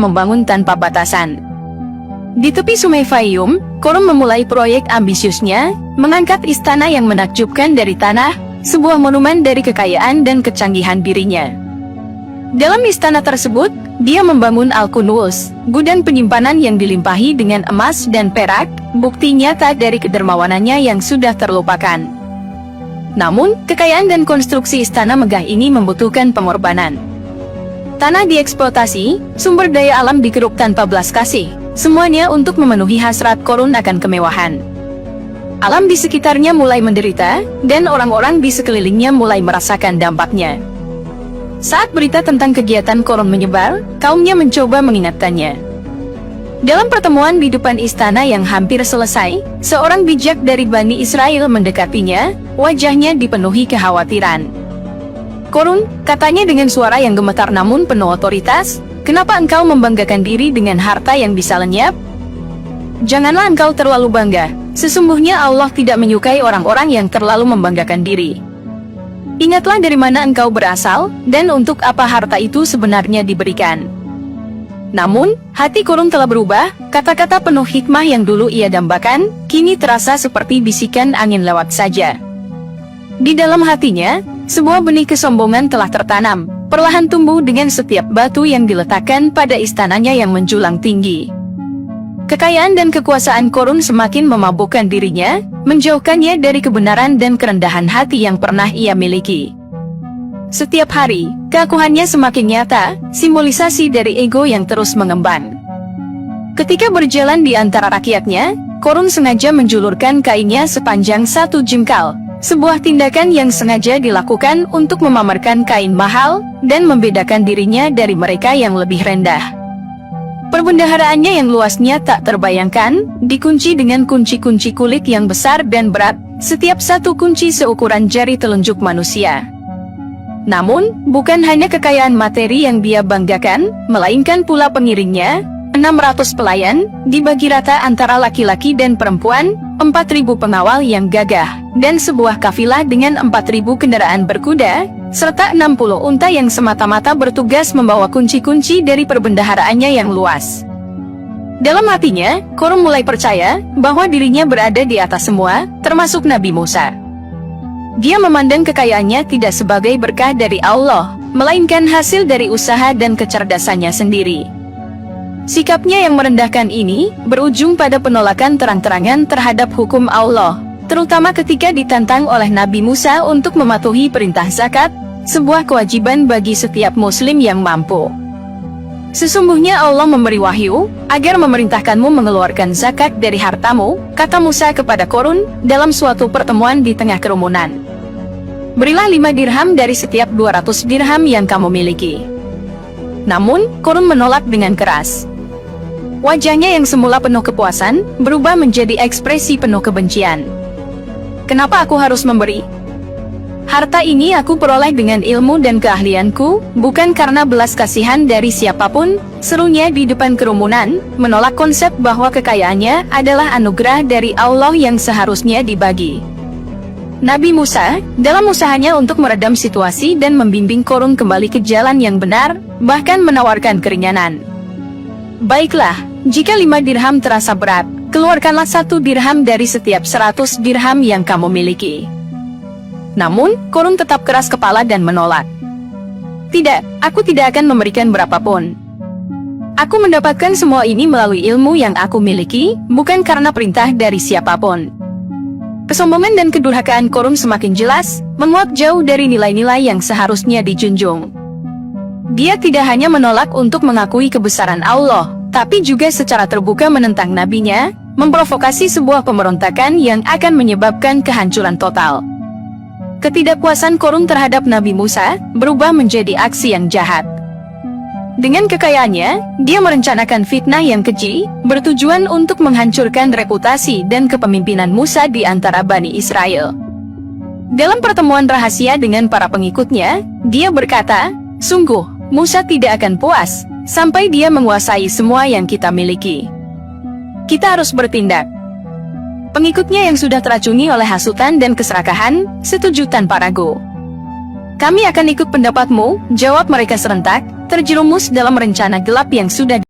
membangun tanpa batasan. Di tepi Sungai Fayum, Korun memulai proyek ambisiusnya, mengangkat istana yang menakjubkan dari tanah, sebuah monumen dari kekayaan dan kecanggihan dirinya. Dalam istana tersebut, dia membangun Al-Kunuz, gudang penyimpanan yang dilimpahi dengan emas dan perak, bukti nyata dari kedermawanannya yang sudah terlupakan. Namun, kekayaan dan konstruksi istana megah ini membutuhkan pengorbanan. Tanah dieksploitasi, sumber daya alam dikeruk tanpa belas kasih, semuanya untuk memenuhi hasrat Korun akan kemewahan. Alam di sekitarnya mulai menderita, dan orang-orang di sekelilingnya mulai merasakan dampaknya. Saat berita tentang kegiatan Korun menyebar, kaumnya mencoba mengingatkannya. Dalam pertemuan di depan istana yang hampir selesai, seorang bijak dari Bani Israel mendekatinya, wajahnya dipenuhi kekhawatiran. "Korun," katanya dengan suara yang gemetar namun penuh otoritas, "kenapa engkau membanggakan diri dengan harta yang bisa lenyap? Janganlah engkau terlalu bangga, sesungguhnya Allah tidak menyukai orang-orang yang terlalu membanggakan diri. Ingatlah dari mana engkau berasal, dan untuk apa harta itu sebenarnya diberikan." Namun, hati Korun telah berubah, kata-kata penuh hikmah yang dulu ia dambakan, kini terasa seperti bisikan angin lewat saja. Di dalam hatinya, sebuah benih kesombongan telah tertanam, perlahan tumbuh dengan setiap batu yang diletakkan pada istananya yang menjulang tinggi. Kekayaan dan kekuasaan Korun semakin memabukkan dirinya, menjauhkannya dari kebenaran dan kerendahan hati yang pernah ia miliki. Setiap hari, keakuhannya semakin nyata, simbolisasi dari ego yang terus mengemban. Ketika berjalan di antara rakyatnya, Korun sengaja menjulurkan kainnya sepanjang 1 jengkal, sebuah tindakan yang sengaja dilakukan untuk memamerkan kain mahal, dan membedakan dirinya dari mereka yang lebih rendah. Perbendaharaannya yang luasnya tak terbayangkan, dikunci dengan kunci-kunci kulit yang besar dan berat, setiap satu kunci seukuran jari telunjuk manusia. Namun, bukan hanya kekayaan materi yang dia banggakan, melainkan pula pengiringnya, 600 pelayan, dibagi rata antara laki-laki dan perempuan, 4.000 pengawal yang gagah, dan sebuah kafilah dengan 4.000 kendaraan berkuda, serta 60 unta yang semata-mata bertugas membawa kunci-kunci dari perbendaharaannya yang luas. Dalam hatinya, Korun mulai percaya bahwa dirinya berada di atas semua, termasuk Nabi Musa. Dia memandang kekayaannya tidak sebagai berkah dari Allah, melainkan hasil dari usaha dan kecerdasannya sendiri. Sikapnya yang merendahkan ini, berujung pada penolakan terang-terangan terhadap hukum Allah, terutama ketika ditantang oleh Nabi Musa untuk mematuhi perintah zakat, sebuah kewajiban bagi setiap muslim yang mampu. "Sesungguhnya Allah memberi wahyu, agar memerintahkanmu mengeluarkan zakat dari hartamu," kata Musa kepada Korun, dalam suatu pertemuan di tengah kerumunan. "Berilah 5 dirham dari setiap 200 dirham yang kamu miliki." Namun, Korun menolak dengan keras. Wajahnya yang semula penuh kepuasan, berubah menjadi ekspresi penuh kebencian. "Kenapa aku harus memberi? Harta ini aku peroleh dengan ilmu dan keahlianku, bukan karena belas kasihan dari siapapun," serunya di depan kerumunan, menolak konsep bahwa kekayaannya adalah anugerah dari Allah yang seharusnya dibagi. Nabi Musa, dalam usahanya untuk meredam situasi dan membimbing Korun kembali ke jalan yang benar, bahkan menawarkan keringanan. "Baiklah, jika 5 dirham terasa berat, keluarkanlah 1 dirham dari setiap 100 dirham yang kamu miliki." Namun, Korun tetap keras kepala dan menolak. "Tidak, aku tidak akan memberikan berapapun. Aku mendapatkan semua ini melalui ilmu yang aku miliki, bukan karena perintah dari siapapun." Kesombongan dan kedurhakaan Korun semakin jelas, menguat jauh dari nilai-nilai yang seharusnya dijunjung. Dia tidak hanya menolak untuk mengakui kebesaran Allah, tapi juga secara terbuka menentang nabinya, memprovokasi sebuah pemberontakan yang akan menyebabkan kehancuran total. Ketidakpuasan Korun terhadap Nabi Musa berubah menjadi aksi yang jahat. Dengan kekayaannya, dia merencanakan fitnah yang keji, bertujuan untuk menghancurkan reputasi dan kepemimpinan Musa di antara Bani Israel. Dalam pertemuan rahasia dengan para pengikutnya, dia berkata, "Sungguh, Musa tidak akan puas sampai dia menguasai semua yang kita miliki. Kita harus bertindak." Pengikutnya yang sudah teracuni oleh hasutan dan keserakahan, setuju tanpa ragu. "Kami akan ikut pendapatmu," jawab mereka serentak, terjerumus dalam rencana gelap yang sudah